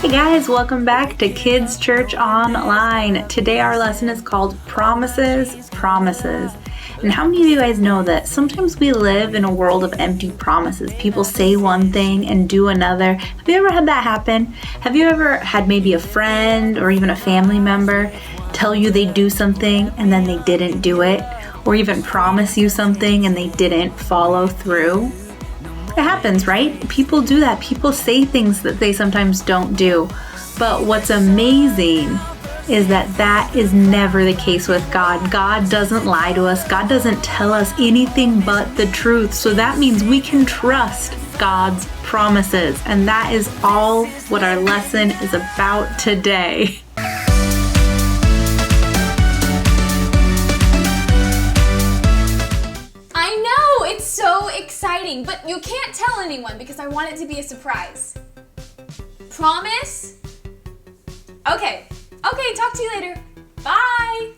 Hey guys, welcome back to Kids Church Online. Today our lesson is called Promises, Promises. And how many of you guys know that sometimes we live in a world of empty promises? People say one thing and do another. Have you ever had that happen? Have you ever had maybe a friend or even a family member tell you they'd do something and then they didn't do it? Or even promise you something and they didn't follow through? It happens, right? People do that. People say things that they sometimes don't do. But what's amazing is that is never the case with God. God doesn't lie to us. God doesn't tell us anything but the truth. So that means we can trust God's promises. And that is all what our lesson is about today. So exciting, but you can't tell anyone because I want it to be a surprise. Promise? Okay, talk to you later. Bye.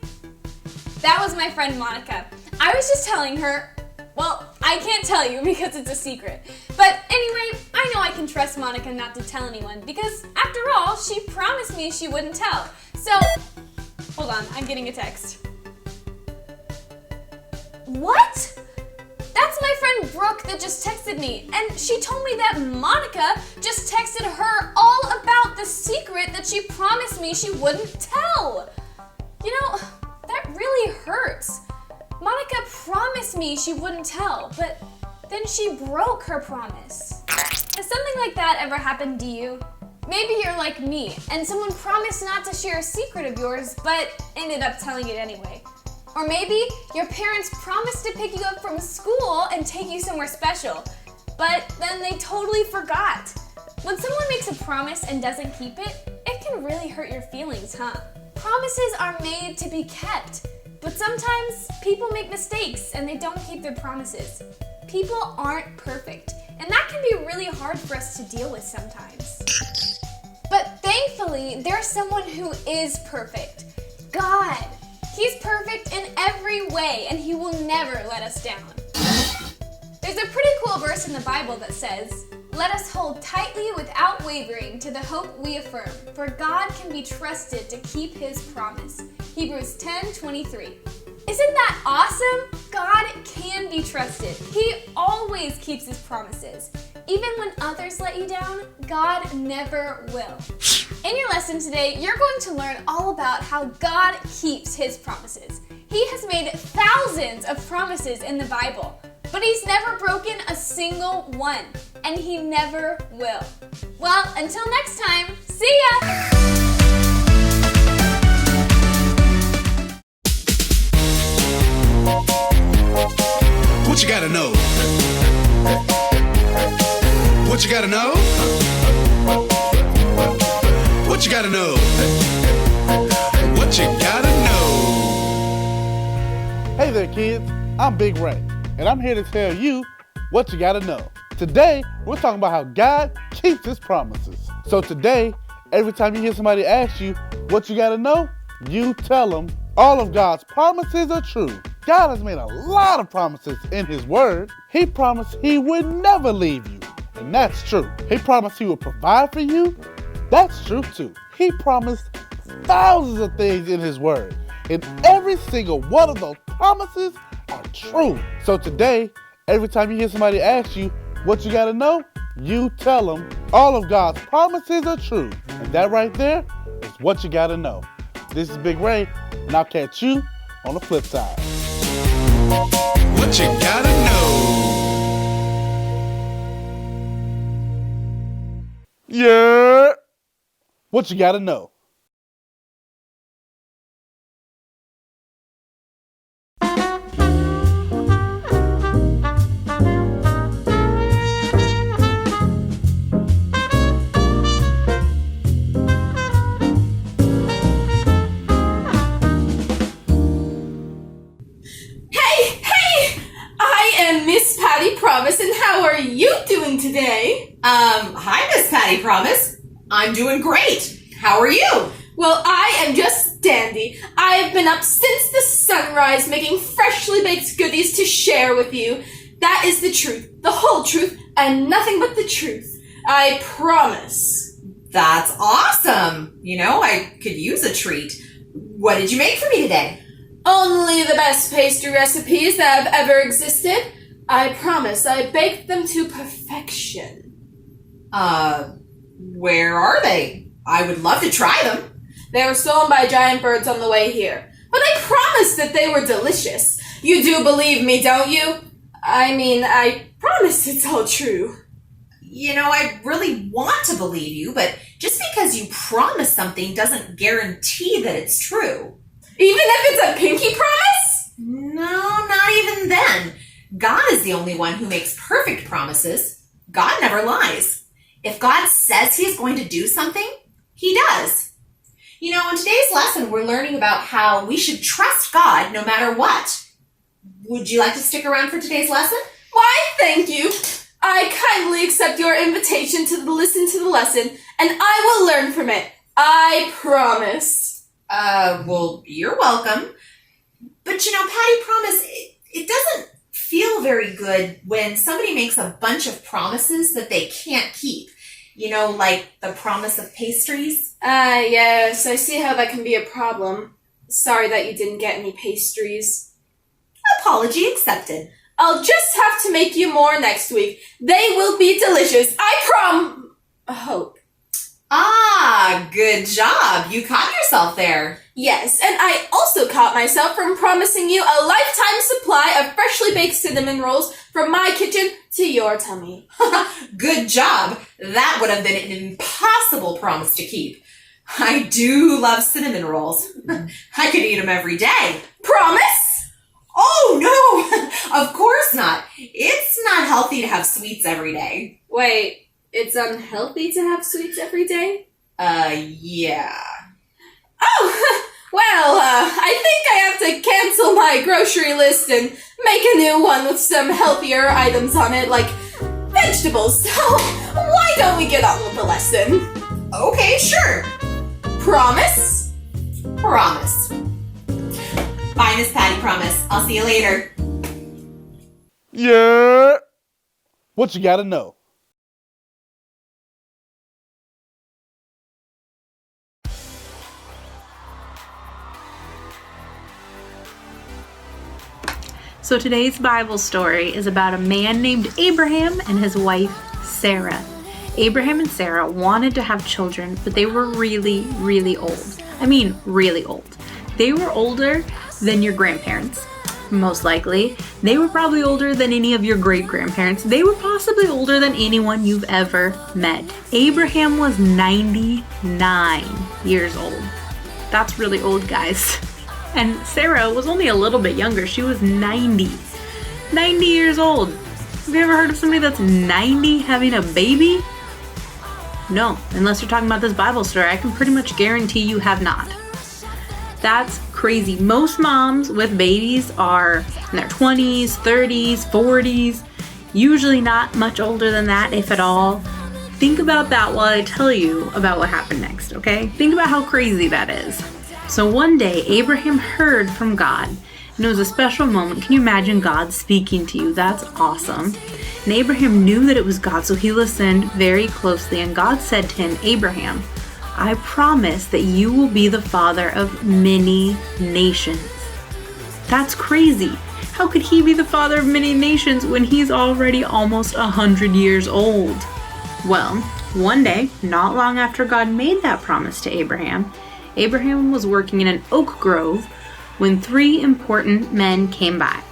That was my friend Monica. I was just telling her, well, I can't tell you because it's a secret. But anyway, I know I can trust Monica not to tell anyone because after all, she promised me she wouldn't tell. So, hold on, I'm getting a text. What? That's my friend Brooke that just texted me, and she told me that Monica just texted her all about the secret that she promised me she wouldn't tell. You know, that really hurts. Monica promised me she wouldn't tell, but then she broke her promise. Has something like that ever happened to you? Maybe you're like me, and someone promised not to share a secret of yours, but ended up telling it anyway. Or maybe your parents promised to pick you up from school and take you somewhere special, but then they totally forgot. When someone makes a promise and doesn't keep it, it can really hurt your feelings, huh? Promises are made to be kept, but sometimes people make mistakes and they don't keep their promises. People aren't perfect, and that can be really hard for us to deal with sometimes. But thankfully, there's someone who is perfect. God. He's perfect in every way, and he will never let us down. There's a pretty cool verse in the Bible that says, "Let us hold tightly without wavering to the hope we affirm, for God can be trusted to keep his promise." Hebrews 10:23. Isn't that awesome? God can be trusted. He always keeps his promises. Even when others let you down, God never will. In your lesson today, you're going to learn all about how God keeps his promises. He has made thousands of promises in the Bible, but he's never broken a single one, and he never will. Well, until next time, see ya! What you gotta know? What you gotta know? What you gotta know? What you gotta know? Hey there, kids. I'm Big Ray, and I'm here to tell you what you gotta know. Today, we're talking about how God keeps his promises. So today, every time you hear somebody ask you what you gotta know, you tell them all of God's promises are true. God has made a lot of promises in his word. He promised he would never leave you, and that's true. He promised he would provide for you. That's true too. He promised thousands of things in his word, and every single one of those promises are true. So today, every time you hear somebody ask you what you gotta know, you tell them all of God's promises are true. And that right there is what you gotta know. This is Big Ray, and I'll catch you on the flip side. What you gotta know? Yeah. What you gotta know? Promise, and how are you doing today? Hi, Miss Patty Promise. I'm doing great. How are you? Well, I am just dandy. I have been up since the sunrise making freshly baked goodies to share with you. That is the truth, the whole truth, and nothing but the truth. I promise. That's awesome. I could use a treat. What did you make for me today? Only the best pastry recipes that have ever existed. I promise I baked them to perfection. Where are they? I would love to try them. They were stolen by giant birds on the way here. But I promised that they were delicious. You do believe me, don't you? I promise it's all true. I really want to believe you, but just because you promise something doesn't guarantee that it's true. Even if it's a pinky promise? No, not even then. God is the only one who makes perfect promises. God never lies. If God says he is going to do something, he does. In today's lesson, we're learning about how we should trust God no matter what. Would you like to stick around for today's lesson? Why, thank you. I kindly accept your invitation to listen to the lesson, and I will learn from it. I promise. Well, you're welcome. But Patty, promise, it doesn't feel very good when somebody makes a bunch of promises that they can't keep. Like the promise of pastries. Yes, I see how that can be a problem. Sorry that you didn't get any pastries. Apology accepted. I'll just have to make you more next week. They will be delicious. I hope. Ah, good job. You caught yourself there. Yes, and I also caught myself from promising you a lifetime supply of freshly baked cinnamon rolls from my kitchen to your tummy. Good job. That would have been an impossible promise to keep. I do love cinnamon rolls. I could eat them every day. Promise? Oh, no, of course not. It's not healthy to have sweets every day. Wait, it's unhealthy to have sweets every day? Yeah. Oh, well, I think I have to cancel my grocery list and make a new one with some healthier items on it, like vegetables. So, why don't we get on with the lesson? Okay, sure. Promise? Promise. Bye, Miss Patty, promise. I'll see you later. Yeah. What you gotta know? So today's Bible story is about a man named Abraham and his wife, Sarah. Abraham and Sarah wanted to have children, but they were really, really old. I mean, really old. They were older than your grandparents, most likely. They were probably older than any of your great-grandparents. They were possibly older than anyone you've ever met. Abraham was 99 years old. That's really old, guys. And Sarah was only a little bit younger. She was 90. 90 years old. Have you ever heard of somebody that's 90 having a baby? No, unless you're talking about this Bible story, I can pretty much guarantee you have not. That's crazy. Most moms with babies are in their 20s, 30s, 40s, usually not much older than that, if at all. Think about that while I tell you about what happened next, okay? Think about how crazy that is. So one day, Abraham heard from God, and it was a special moment. Can you imagine God speaking to you? That's awesome. And Abraham knew that it was God, so he listened very closely, and God said to him, Abraham, I promise that you will be the father of many nations. That's crazy. How could he be the father of many nations when he's already almost 100 years old? Well, one day, not long after God made that promise to Abraham, Abraham was working in an oak grove when 3 important men came by.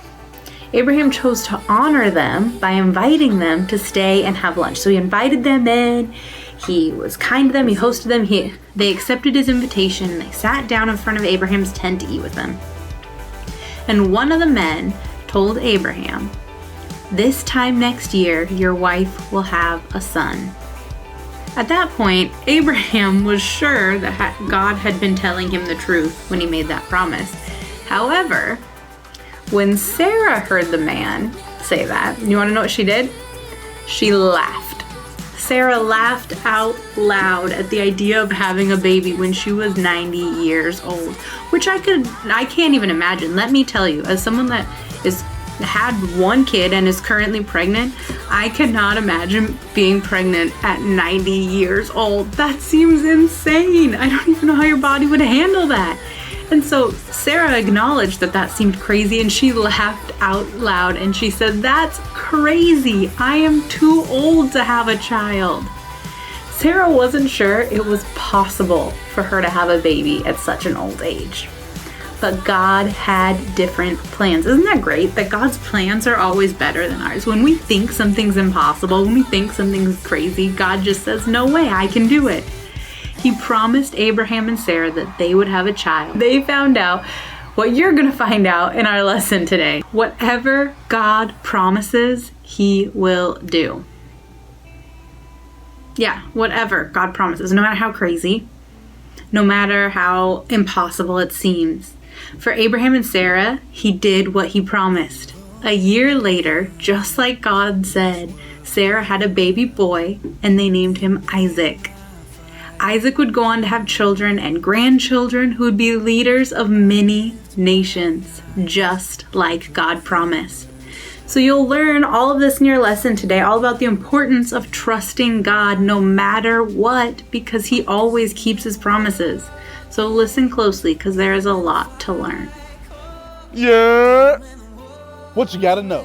Abraham chose to honor them by inviting them to stay and have lunch. So he invited them in. He was kind to them, he hosted them, they accepted his invitation, and they sat down in front of Abraham's tent to eat with him. And one of the men told Abraham, this time next year, your wife will have a son. At that point, Abraham was sure that God had been telling him the truth when he made that promise. However, when Sarah heard the man say that, you want to know what she did? She laughed. Sarah laughed out loud at the idea of having a baby when she was 90 years old, which I can't even imagine. Let me tell you, as someone that is had one kid and is currently pregnant, I cannot imagine being pregnant at 90 years old. That seems insane. I don't even know how your body would handle that. And so Sarah acknowledged that that seemed crazy, and she laughed out loud and she said, "That's crazy. I am too old to have a child." Sarah wasn't sure it was possible for her to have a baby at such an old age. But God had different plans. Isn't that great? That God's plans are always better than ours. When we think something's impossible, when we think something's crazy, God just says, "No way, I can do it." He promised Abraham and Sarah that they would have a child. They found out what you're going to find out in our lesson today. Whatever God promises, He will do. Yeah, whatever God promises, no matter how crazy, no matter how impossible it seems. For Abraham and Sarah, He did what He promised. A year later, just like God said, Sarah had a baby boy and they named him Isaac. Isaac would go on to have children and grandchildren who would be leaders of many nations, just like God promised. So you'll learn all of this in your lesson today, all about the importance of trusting God no matter what, because He always keeps His promises. So listen closely, because there is a lot to learn. Yeah. What you gotta know.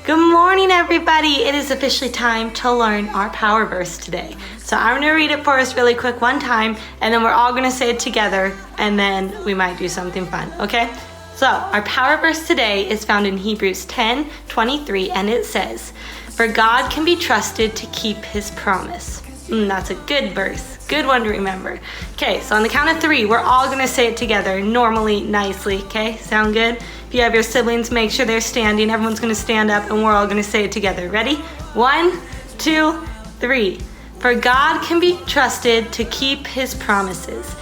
Good morning, everybody. It is officially time to learn our power verse today. So I'm going to read it for us really quick one time, and then we're all going to say it together, and then we might do something fun, okay? So our power verse today is found in Hebrews 10:23, and it says, "For God can be trusted to keep His promise." That's a good verse. Good one to remember. Okay, so on the count of 3, we're all going to say it together, normally, nicely, okay? Sound good? If you have your siblings, make sure they're standing. Everyone's going to stand up, and we're all going to say it together. Ready? 1, 2, 3. For God can be trusted to keep His promises.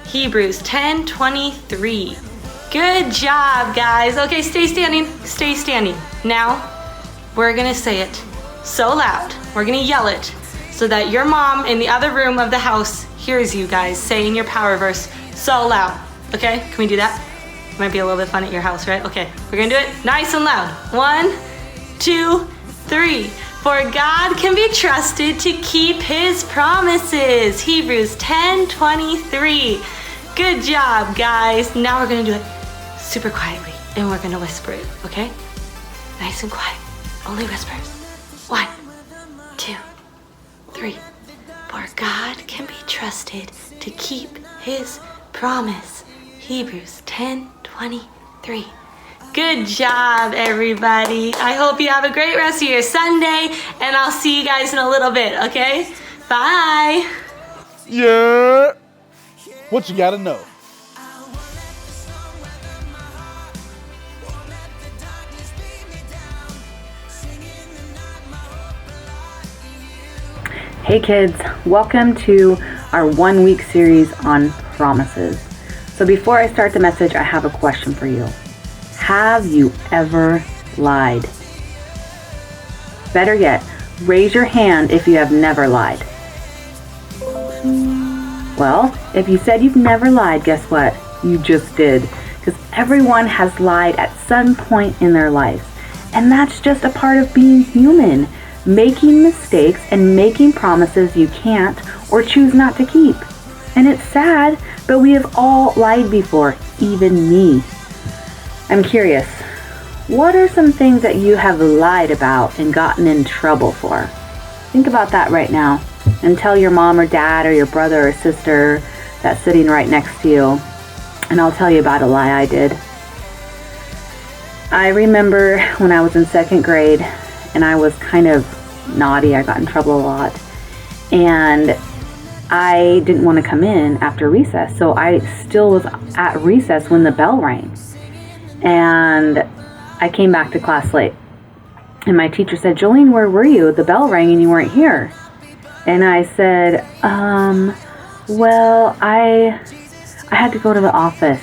Hebrews 10:23. Good job, guys. Okay, stay standing. Stay standing. Now, we're going to say it so loud. We're going to yell it so that your mom in the other room of the house hears you guys saying your power verse so loud. Okay, can we do that? Might be a little bit fun at your house, right? Okay, we're gonna do it nice and loud. 1, 2, 3. For God can be trusted to keep His promises. Hebrews 10:23. Good job, guys. Now we're gonna do it super quietly, and we're gonna whisper it, okay? Nice and quiet. Only whispers. 1, 2, 3. For God can be trusted to keep His promise. Hebrews 10:23. Good job, everybody. I hope you have a great rest of your Sunday, and I'll see you guys in a little bit, okay? Bye. Yeah. What you gotta know. Hey kids, welcome to our 1-week series on promises. So before I start the message, I have a question for you. Have you ever lied? Better yet, raise your hand if you have never lied. Well, if you said you've never lied, guess what? You just did. Because everyone has lied at some point in their life. And that's just a part of being human. Making mistakes and making promises you can't or choose not to keep. And it's sad, but we have all lied before, even me. I'm curious, what are some things that you have lied about and gotten in trouble for? Think about that right now and tell your mom or dad or your brother or sister that's sitting right next to you, and I'll tell you about a lie I did. I remember when I was in 2nd grade and I was kind of naughty. I got in trouble a lot, and I didn't want to come in after recess, so I still was at recess when the bell rang. And I came back to class late. And my teacher said, "Jolene, where were you? The bell rang and you weren't here." And I said, well, I had to go to the office.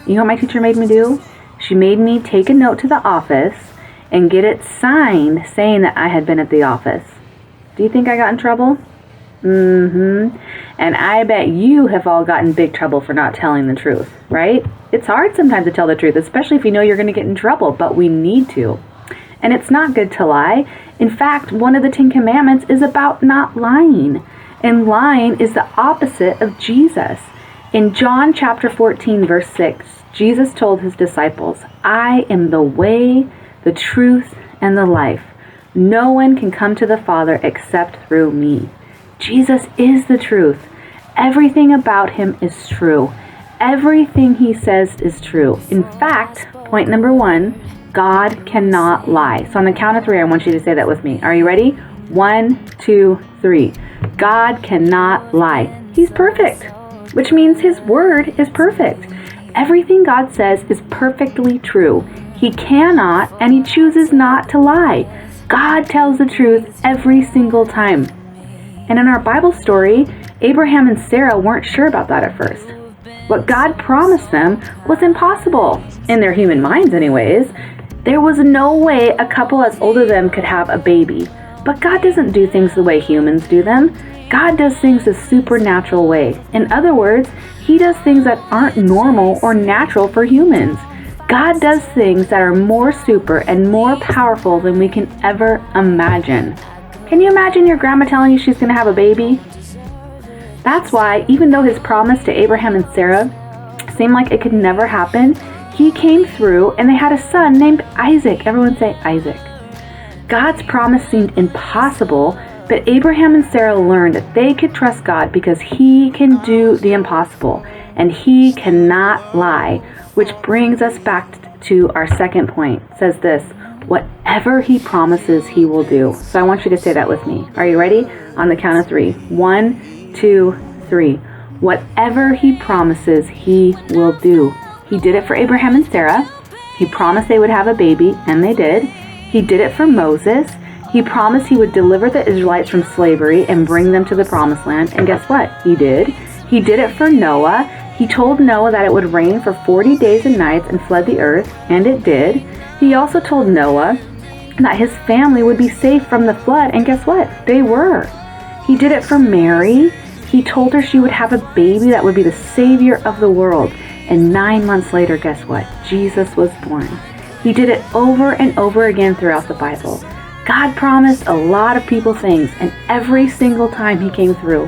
You know what my teacher made me do? She made me take a note to the office and get it signed saying that I had been at the office. Do you think I got in trouble? And I bet you have all gotten in big trouble for not telling the truth, right? It's hard sometimes to tell the truth, especially if you know you're going to get in trouble, but we need to. And it's not good to lie. In fact, one of the 10 Commandments is about not lying. And lying is the opposite of Jesus. In John chapter 14, verse 6, Jesus told his disciples, I am the way, the truth, and the life. No one can come to the Father except through me. Jesus is the truth. Everything about him is true. Everything he says is true. In fact, point number 1, God cannot lie. So on the count of 3, I want you to say that with me. Are you ready? 1, 2, 3. God cannot lie. He's perfect, which means his word is perfect. Everything God says is perfectly true. He cannot and he chooses not to lie. God tells the truth every single time. And in our Bible story, Abraham and Sarah weren't sure about that at first. What God promised them was impossible, in their human minds anyways. There was no way a couple as old as them could have a baby. But God doesn't do things the way humans do them. God does things a supernatural way. In other words, he does things that aren't normal or natural for humans. God does things that are more super and more powerful than we can ever imagine. Can you imagine your grandma telling you she's going to have a baby? That's why, even though his promise to Abraham and Sarah seemed like it could never happen, he came through and they had a son named Isaac. Everyone say Isaac. God's promise seemed impossible, but Abraham and Sarah learned that they could trust God because he can do the impossible and he cannot lie, which brings us back to our second point. It says this, whatever he promises, he will do. So I want you to say that with me. Are you ready? On the count of 3. 1, 2, 3. Whatever he promises, he will do. He did it for Abraham and Sarah. He promised they would have a baby, and they did. He did it for Moses. He promised he would deliver the Israelites from slavery and bring them to the promised land. And guess what? He did. He did it for Noah. He told Noah that it would rain for 40 days and nights and flood the earth, and it did. He also told Noah that his family would be safe from the flood, and guess what? They were. He did it for Mary. He told her she would have a baby that would be the savior of the world. And 9 months later, guess what? Jesus was born. He did it over and over again throughout the Bible. God promised a lot of people things, and every single time he came through.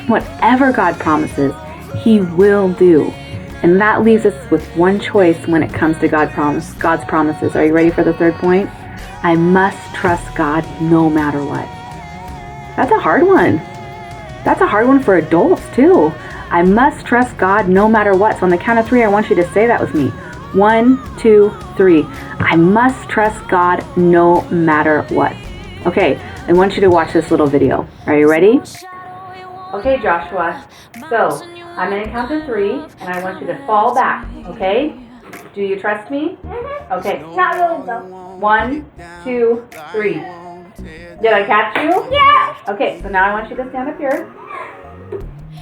Whatever God promises, he will do. And that leaves us with one choice when it comes to God's promises. Are you ready for the third point? I must trust God no matter what. That's a hard one. That's a hard one for adults too. I must trust God no matter what. So on the count of 3, I want you to say that with me. 1, 2, 3. I must trust God no matter what. Okay, I want you to watch this little video. Are you ready? Okay, Joshua. So, I'm going to count to 3, and I want you to fall back, okay? Do you trust me? Okay. Not really though. 1, 2, 3. Did I catch you? Yeah. Okay, so now I want you to stand up here.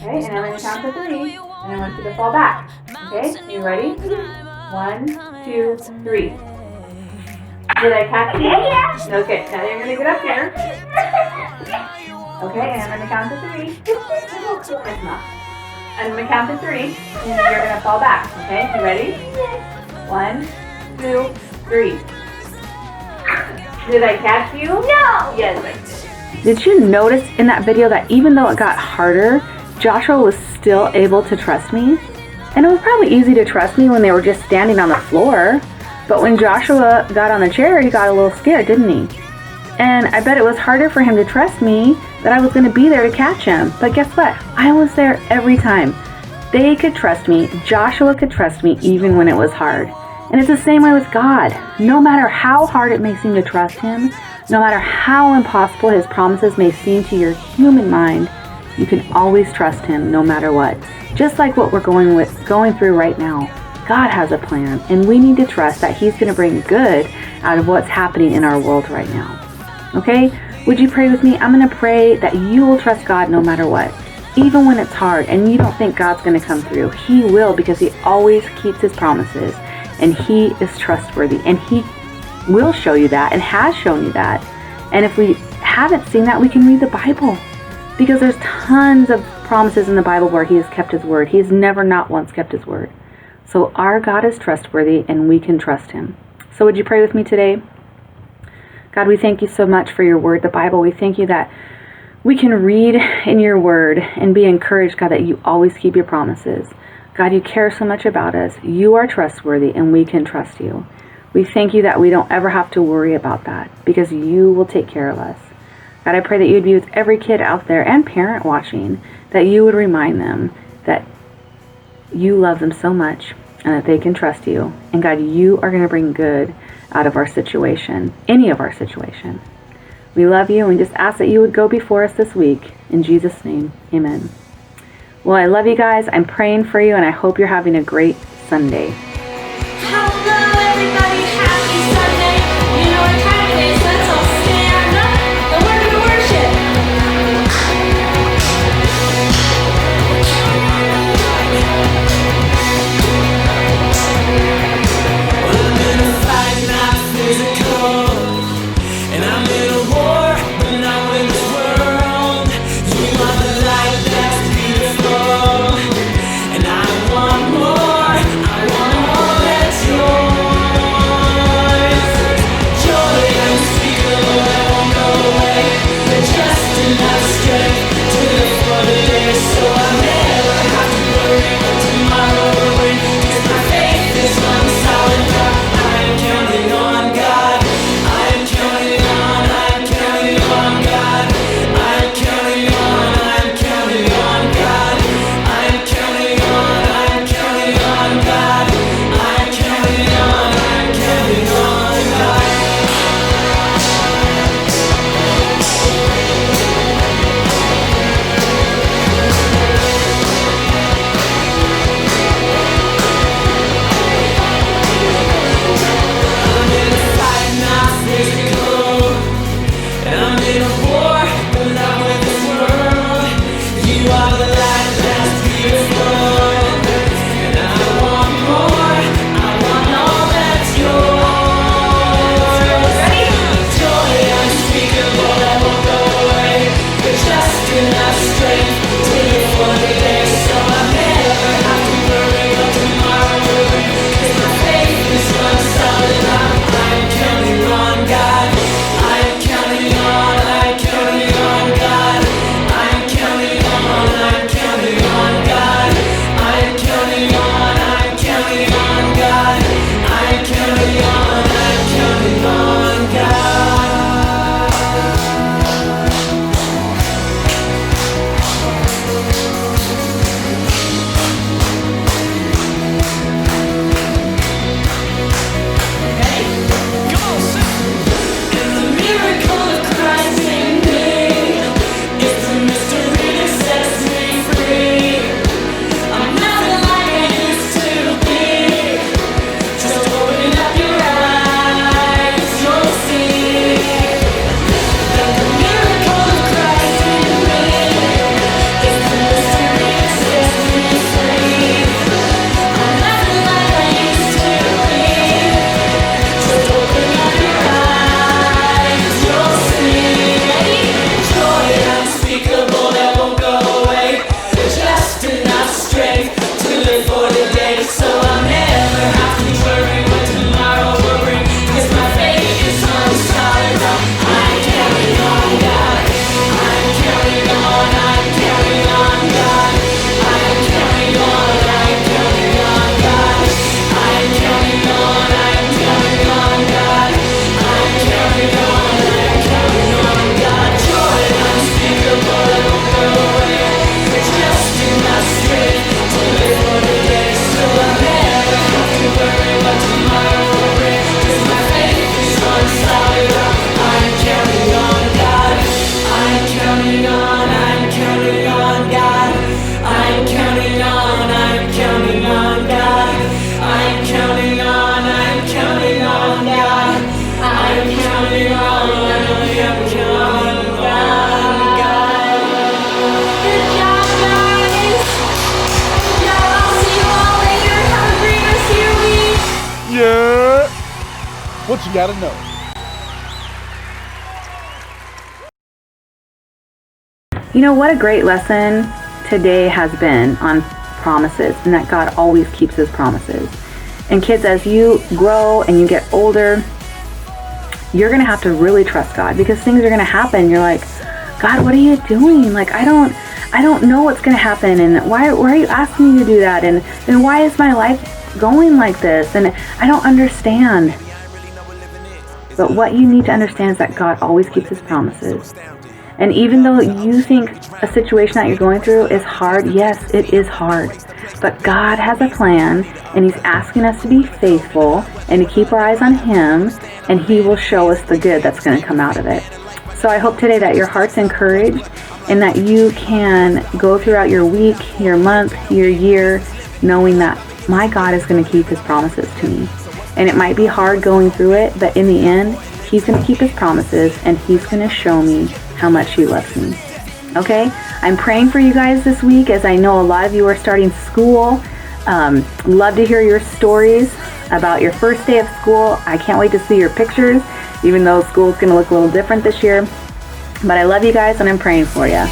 Okay, and I'm going to count to 3, and I want you to fall back. Okay, you ready? 1, 2, 3. Did I catch you? Yeah. Okay, now you're going to get up here. Okay, and I'm going to count to 3. It's not. I'm going to count to 3, and you're going to fall back. Okay, you ready? 1, 2, 3. Did I catch you? No. Yes, I did. Did you notice in that video that even though it got harder, Joshua was still able to trust me? And it was probably easy to trust me when they were just standing on the floor. But when Joshua got on the chair, he got a little scared, didn't he? And I bet it was harder for him to trust me that I was going to be there to catch him. But guess what? I was there every time. They could trust me. Joshua could trust me even when it was hard. And it's the same way with God. No matter how hard it may seem to trust him, no matter how impossible his promises may seem to your human mind, you can always trust him no matter what. Just like what we're going through right now. God has a plan, and we need to trust that he's going to bring good out of what's happening in our world right now. Okay? Would you pray with me? I'm going to pray that you will trust God no matter what. Even when it's hard and you don't think God's going to come through, he will, because he always keeps his promises, and he is trustworthy, and he will show you that and has shown you that. And if we haven't seen that, we can read the Bible, because there's tons of promises in the Bible where he has kept his word. He has never not once kept his word. So our God is trustworthy and we can trust him. So would you pray with me today? God, we thank you so much for your word, the Bible. We thank you that we can read in your word and be encouraged, God, that you always keep your promises. God, you care so much about us. You are trustworthy and we can trust you. We thank you that we don't ever have to worry about that because you will take care of us. God, I pray that you'd be with every kid out there and parent watching, that you would remind them that you love them so much and that they can trust you. And God, you are going to bring good out of our situation, any of our situation. We love you and we just ask that you would go before us this week. In Jesus' name, amen. Well, I love you guys. I'm praying for you and I hope you're having a great Sunday. Hello, everybody. Happy Sunday. You know what time it is. Let's all stand up and we're going to worship. I'm in a fight, not physical. And I'm in a war, but not with this world. You are the light that's beautiful. And I want more. I want all that's yours. Joy unspeakable that won't go away. But just enough strength to live for the day. So I never have to worry what tomorrow will bring. 'Cause my faith is on solid rock. I'm counting on God. I'm counting on, I'm counting on God. I'm counting on, I'm counting on God. I'm counting on, I'm counting on God. I'm counting on, I'm counting on God. I'm in a fight, not physical. And I'm in a war, but not with this world. You are the light that's beautiful. And I want more, I want all that's yours. Joy unspeakable that won't go away. But just enough strength to live for the day. So I never have to worry what tomorrow will bring. 'Cause my faith is on solid rock. I'm counting on God. I'm counting on, I'm counting on God. I'm counting on, I'm counting on God. I'm counting on, I'm counting on God. I'm counting on, I'm counting on God. And the miracle of Christ in me is the mystery that sets me free. I'm nothing like I used to be. Just open up your eyes, you'll see that the miracle of Christ in me is the mystery that sets me free. I'm nothing like I used to be. Just open up your eyes, you'll see. Joy unspeakable that won't go away. Just enough strength to live for the day. So I'll never have to worry what tomorrow will bring. 'Cause my faith is on solid rock. I'm counting on God. I'm counting on, I'm counting on God. I'm counting on, I'm counting on God. I'm counting on, I'm counting on God. I'm counting on, I'm counting on God. Joy unspeakable that won't go away. It's just enough strength to live for the day. So I'll never have to worry what tomorrow will bring. 'Cause my faith is on solid rock. I'm counting on God. I'm counting on, I'm counting on God. I'm counting on, I'm counting on God. I'm counting on, I'm counting on God. I'm counting on, I'm counting on God. Good job, guys. Yeah, I'll see you all later. Have a great rest of your week. Yeah. What you gotta know. You know, what a great lesson today has been on promises, and that God always keeps his promises. And kids, as you grow and you get older, you're going to have to really trust God, because things are going to happen. You're like, God, what are you doing? Like, I don't know what's going to happen, and why are you asking me to do that? And why is my life going like this? And I don't understand. But what you need to understand is that God always keeps his promises. And even though you think a situation that you're going through is hard, yes, it is hard. But God has a plan, and he's asking us to be faithful and to keep our eyes on him, and he will show us the good that's going to come out of it. So I hope today that your heart's encouraged, and that you can go throughout your week, your month, your year, knowing that my God is going to keep his promises to me. And it might be hard going through it, but in the end, he's going to keep his promises, and he's going to show me how much he loves me. Okay? I'm praying for you guys this week, as I know a lot of you are starting school. Love to hear your stories about your first day of school. I can't wait to see your pictures, even though school's going to look a little different this year. But I love you guys, and I'm praying for you.